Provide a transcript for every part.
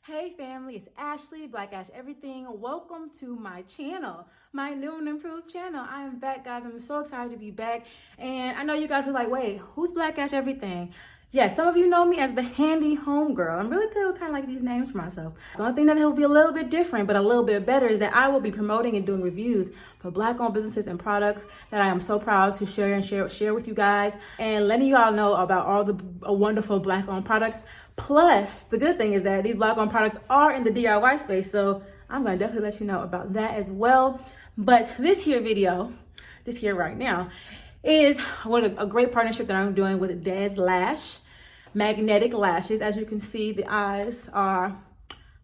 Hey family, it's Ashley, Black Ash Everything. Welcome to my channel, my new and improved channel. I am back, guys. I'm so excited to be back. And I know you guys are like, wait, who's Black Ash Everything? Yeah, some of you know me as the handy home girl. I'm really good with kind of like these names for myself. The only thing that will be a little bit different, but a little bit better, is that I will be promoting and doing reviews for Black-owned businesses and products that I am so proud to share with you guys, and letting you all know about all the wonderful Black-owned products. Plus, the good thing is that these Black-owned products are in the DIY space, so I'm gonna definitely let you know about that as well. But this here right now, is a great partnership that I'm doing with Desslash magnetic lashes. As you can see, the eyes are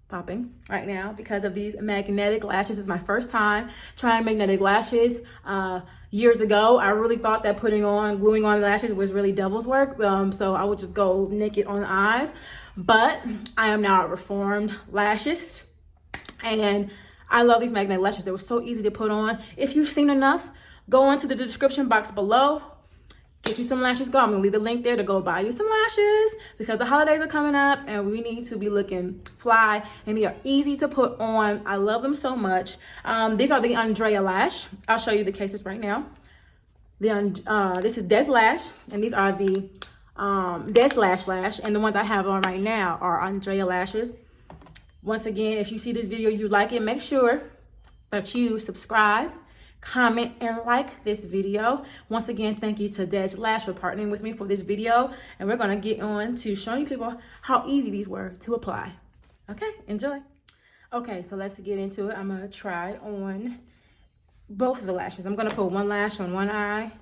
popping right now because of these magnetic lashes. It's my first time trying magnetic lashes. Years ago, I really thought that gluing on lashes was really devil's work. So I would just go naked on the eyes. But I am now a reformed lashist, and I love these magnetic lashes. They were so easy to put on. If you've seen enough, go into the description box below. Get you some lashes. I'm gonna leave the link there to go buy you some lashes because the holidays are coming up and we need to be looking fly, and they are easy to put on. I love them so much. These are the Andrea lash. I'll show you the cases right now. This is Desslash, and these are the Desslash lash, and the ones I have on right now are Andrea lashes. Once again, if you see this video, you like it, make sure that you subscribe, comment, and like this video. Once again, thank you to Desslash for partnering with me for this video, and we're gonna get on to showing people how easy these were to apply. Okay, enjoy. Okay, so let's get into it. I'm gonna try on both of the lashes. I'm gonna put one lash on one eye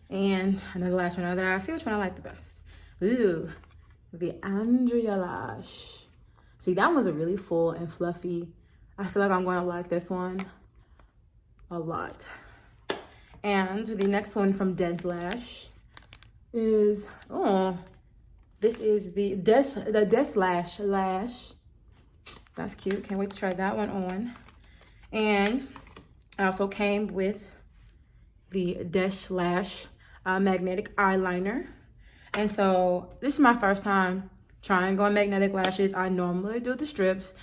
and another lash on another eye. See which one I like the best. Ooh, the Andrea lash. See, that one's a really full and fluffy. I feel like I'm gonna like this one a lot. And the next one from Desslash is, this is the Desslash lash. That's cute. Can't wait to try that one on. And I also came with the Desslash magnetic eyeliner. And so this is my first time trying on magnetic lashes. I normally do the strips.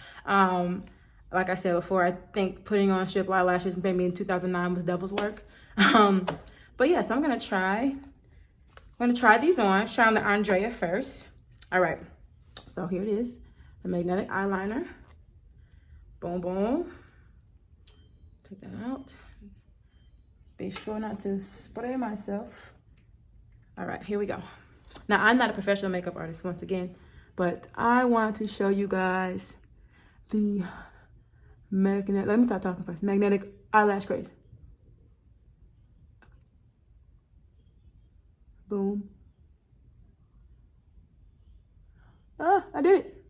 Like I said before, I think putting on strip eyelashes maybe in 2009 was devil's work. But yes, I'm gonna try these on. Try on the Andrea first. All right, so here it is, the magnetic eyeliner. Boom, boom. Take that out. Be sure not to spray myself. All right, here we go. Now, I'm not a professional makeup artist, once again, but I want to show you guys the let me start talking first. Magnetic eyelash craze. Boom. Ah, I did it.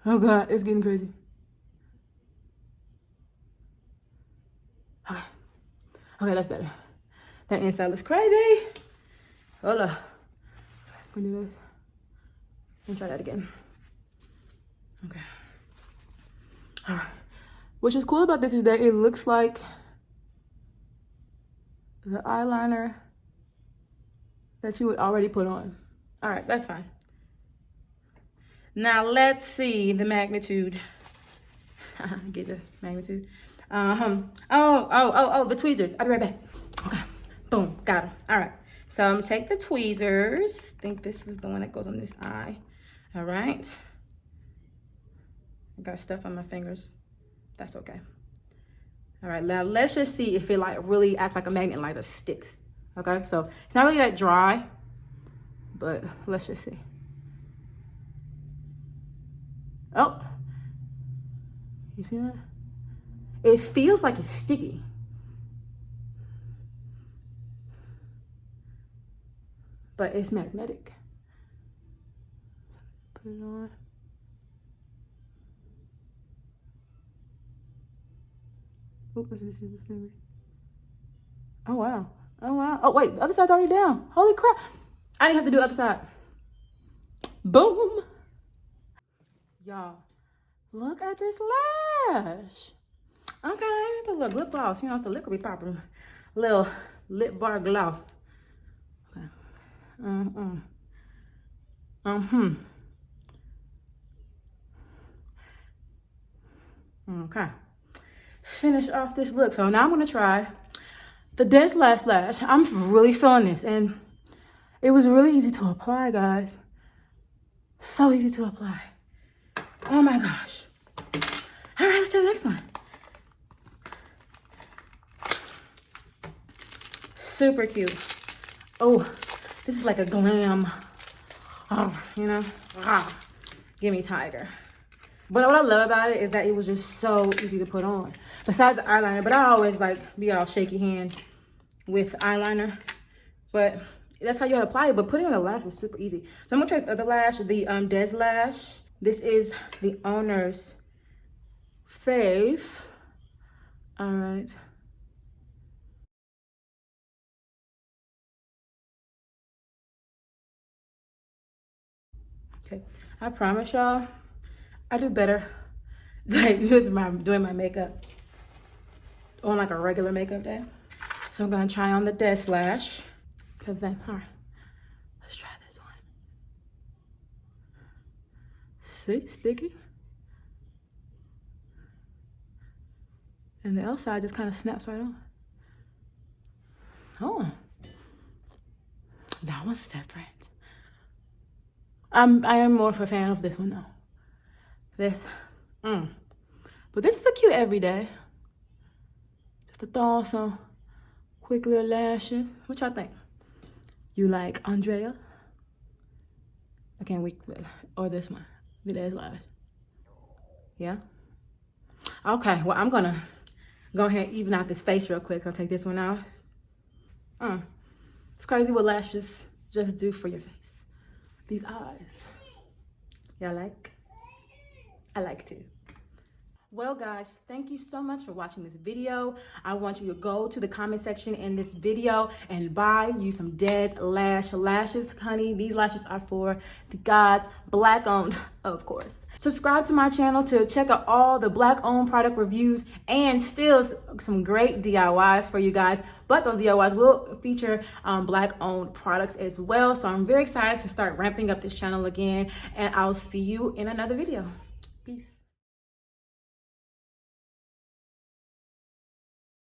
Oh God, it's getting crazy. Okay, that's better. That inside looks crazy. Hold up. We do this. And try that again. Okay. All right. What's cool about this is that it looks like the eyeliner that you would already put on. All right, that's fine. Now let's see the magnitude. Get the magnitude. The tweezers. I'll be right back. Okay. Boom. Got them. All right. So I'm gonna take the tweezers. I think this was the one that goes on this eye. All right. I got stuff on my fingers. That's okay. All right, now let's just see if it like really acts like a magnet, like it sticks. Okay, so it's not really that dry, but let's just see. Oh, you see that? It feels like it's sticky. But it's magnetic. Put it on. Oop, oh wow. Oh wow. Oh wait, the other side's already down. Holy crap. I didn't have to do the other side. Boom. Y'all, look at this lash. Okay, put a little lip gloss. You know, it's the liquor be popping. Little lip bar gloss. Okay. Okay. Finish off this look. So now I'm gonna try the Desslash lash. I'm really feeling this, and it was really easy to apply, guys. So easy to apply. Oh my gosh. All right, let's do the next one. Super cute. Oh, this is like a glam. Oh, you know, give me tiger. But what I love about it is that it was just so easy to put on. Besides the eyeliner, but I always like be all shaky hand with eyeliner. But that's how you apply it. But putting on the lash was super easy. So I'm gonna try the other lash, the Desslash. This is the owner's fave. All right. Okay, I promise y'all, I do better like doing my makeup on like a regular makeup day. So I'm gonna try on the Desslash. Cause then, all right, let's try this one. See, sticky. And the outside just kind of snaps right on. Oh, that one's different. I am more of a fan of this one though. This, but this is a cute everyday. Just to throw on some quick little lashes. What y'all think? You like Andrea? I can't wait. Or this one, the Desslash. Yeah. Okay. Well, I'm gonna go ahead and even out this face real quick. I'll take this one out. It's crazy what lashes just do for your face. These eyes. Y'all like? I like to. Well, guys, thank you so much for watching this video. I want you to go to the comment section in this video and buy you some Desslash lashes, honey. These lashes are for the gods, black owned, of course. Subscribe to my channel to check out all the black owned product reviews and still some great DIYs for you guys. But those DIYs will feature black owned products as well. So I'm very excited to start ramping up this channel again, and I'll see you in another video. Peace.